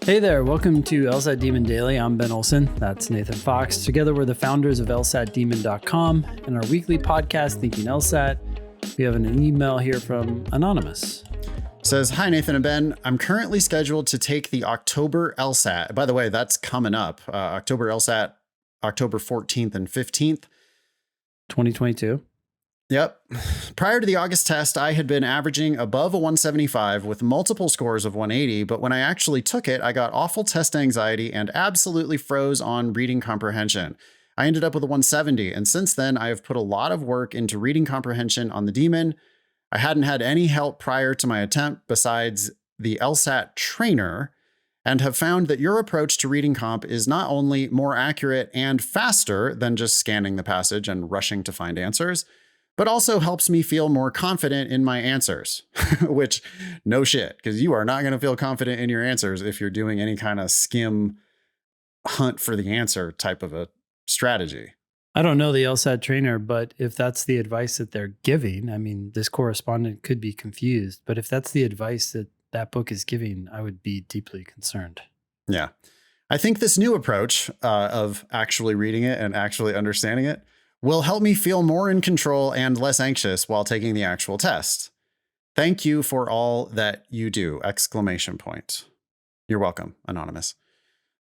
Hey there, welcome to LSAT Demon Daily. I'm Ben Olson. That's Nathan Fox. Together, we're the founders of LSATdemon.com and our weekly podcast, Thinking LSAT. We have an email here from Anonymous. Says, hi, Nathan and Ben. I'm currently scheduled to take the October LSAT. By the way, that's coming up. October LSAT, October 14th and 15th. 2022. Yep. Prior to the August test, I had been averaging above a 175 with multiple scores of 180, but when I actually took it, I got awful test anxiety and absolutely froze on reading comprehension. I ended up with a 170, and since then, I have put a lot of work into reading comprehension on the Demon. I hadn't had any help prior to my attempt besides the LSAT trainer, and have found that your approach to reading comp is not only more accurate and faster than just scanning the passage and rushing to find answers, but also helps me feel more confident in my answers, which no shit, because you are not going to feel confident in your answers if you're doing any kind of skim hunt for the answer type of a strategy. I don't know the LSAT trainer, but if that's the advice that they're giving, I mean, this correspondent could be confused, but if that's the advice that that book is giving, I would be deeply concerned. Yeah. I think this new approach of actually reading it and actually understanding it will help me feel more in control and less anxious while taking the actual test. Thank you for all that you do! ! You're welcome, Anonymous.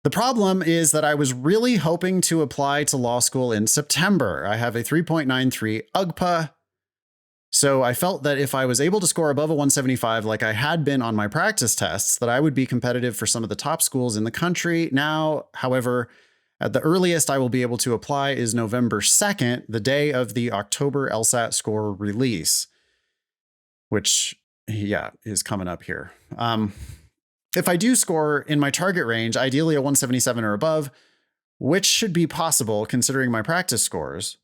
The problem is that I was really hoping to apply to law school in September. I have a 3.93 UGPA, so I felt that if I was able to score above a 175 like I had been on my practice tests, that I would be competitive for some of the top schools in the country. Now, however, at the earliest I will be able to apply is November 2nd, the day of the October LSAT score release, which, yeah, is coming up here. If I do score in my target range, ideally a 177 or above, which should be possible considering my practice scores,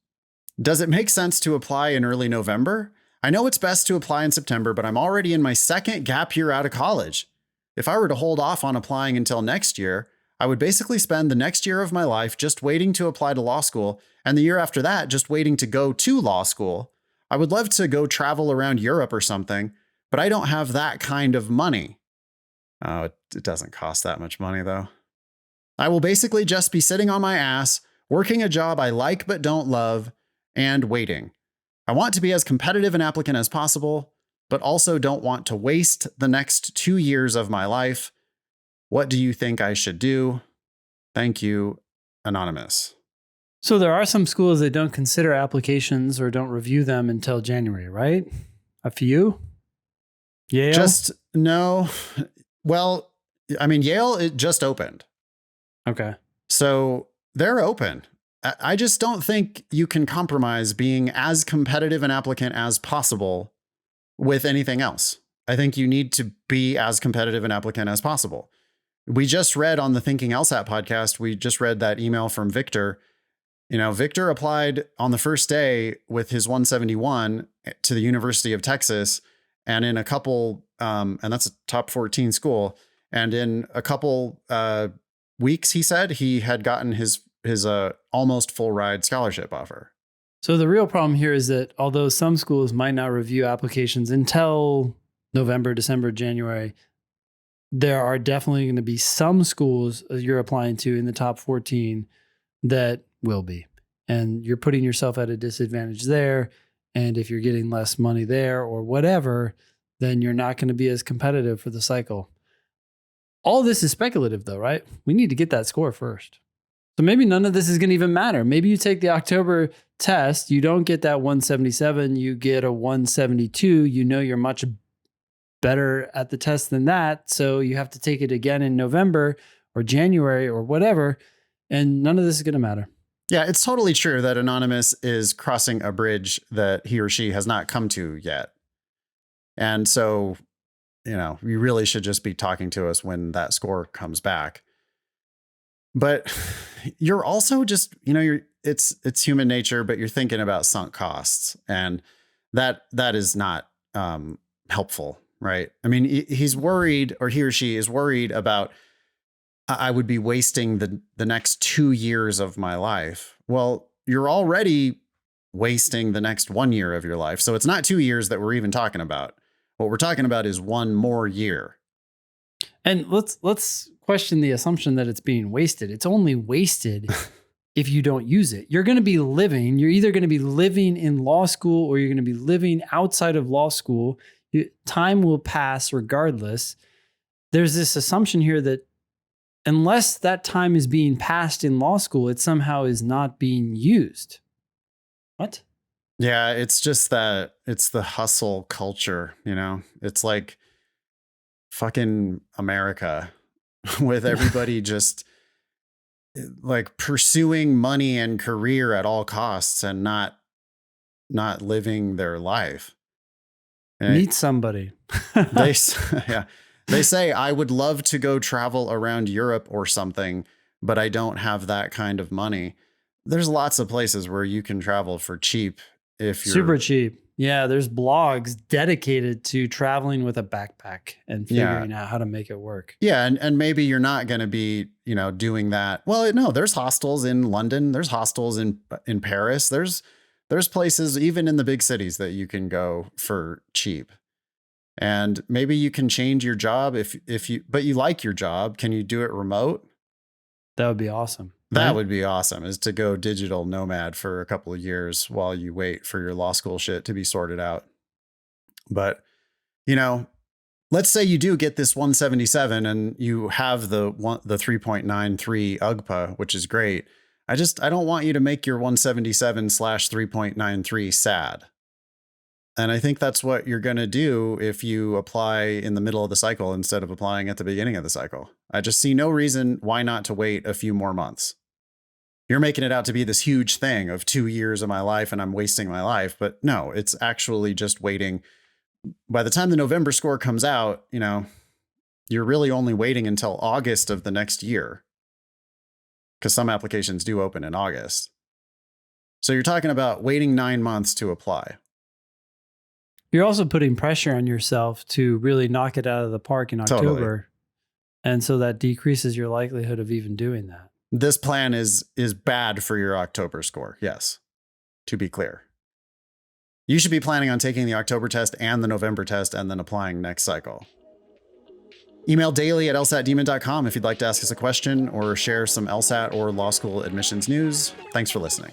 does it make sense to apply in early November? I know it's best to apply in September, but I'm already in my second gap year out of college. If I were to hold off on applying until next year, I would basically spend the next year of my life just waiting to apply to law school, and the year after that just waiting to go to law school. I would love to go travel around Europe or something, but I don't have that kind of money. Oh, it doesn't cost that much money, though. I will basically just be sitting on my ass, working a job I like but don't love, and waiting. I want to be as competitive an applicant as possible, but also don't want to waste the next 2 years of my life. What do you think I should do? Thank you, Anonymous. So there are some schools that don't consider applications or don't review them until January, right? A few? Yale? Just no. Well, I mean, Yale, it just opened. Okay. So they're open. I just don't think you can compromise being as competitive an applicant as possible with anything else. I think you need to be as competitive an applicant as possible. We just read on the Thinking LSAT podcast, we just read that email from Victor. You know, Victor applied on the first day with his 171 to the University of Texas, and in a couple, and that's a top 14 school. And in a couple weeks, he said he had gotten his almost full ride scholarship offer. So the real problem here is that although some schools might not review applications until November, December, January, there are definitely going to be some schools you're applying to in the top 14 that will be. And you're putting yourself at a disadvantage there. And if you're getting less money there or whatever, then you're not going to be as competitive for the cycle. All this is speculative though, right? We need to get that score first. So maybe none of this is going to even matter. Maybe you take the October test, you don't get that 177, you get a 172. You know you're much better at the test than that. So you have to take it again in November or January or whatever. And none of this is going to matter. Yeah, it's totally true that Anonymous is crossing a bridge that he or she has not come to yet. And so, you know, you really should just be talking to us when that score comes back. But you're also just, you know, it's human nature, but you're thinking about sunk costs, and that is not helpful. Right. I mean, he's worried, or he or she is worried about, I would be wasting the next 2 years of my life. Well, you're already wasting the next 1 year of your life. So it's not 2 years that we're even talking about. What we're talking about is one more year. And let's question the assumption that it's being wasted. It's only wasted if you don't use it. You're going to be living, you're either going to be living in law school or you're going to be living outside of law school. Time will pass regardless. There's this assumption here that unless that time is being passed in law school, it somehow is not being used. What? Yeah, it's just that it's the hustle culture, you know? It's like fucking America with everybody just like pursuing money and career at all costs and not living their life. And meet somebody. they yeah. They say I would love to go travel around Europe or something, but I don't have that kind of money. There's lots of places where you can travel for cheap if you're super cheap. Yeah, there's blogs dedicated to traveling with a backpack and figuring out how to make it work. Yeah, and maybe you're not going to be, you know, doing that. Well, no, there's hostels in London, there's hostels in Paris. There's places even in the big cities that you can go for cheap. And maybe you can change your job but you like your job. Can you do it remote? That would be awesome. That would be awesome, is to go digital nomad for a couple of years while you wait for your law school shit to be sorted out. But, you know, let's say you do get this 177 and you have the 3.93 UGPA, which is great. I don't want you to make your 177/3.93 sad. And I think that's what you're going to do if you apply in the middle of the cycle instead of applying at the beginning of the cycle. I just see no reason why not to wait a few more months. You're making it out to be this huge thing of 2 years of my life and I'm wasting my life. But no, it's actually just waiting. By the time the November score comes out, you know, you're really only waiting until August of the next year, because some applications do open in August. So you're talking about waiting 9 months to apply. You're also putting pressure on yourself to really knock it out of the park in October. Totally. And so that decreases your likelihood of even doing that. This plan is bad for your October score. Yes, to be clear. You should be planning on taking the October test and the November test and then applying next cycle. Email daily@lsatdemon.com if you'd like to ask us a question or share some LSAT or law school admissions news. Thanks for listening.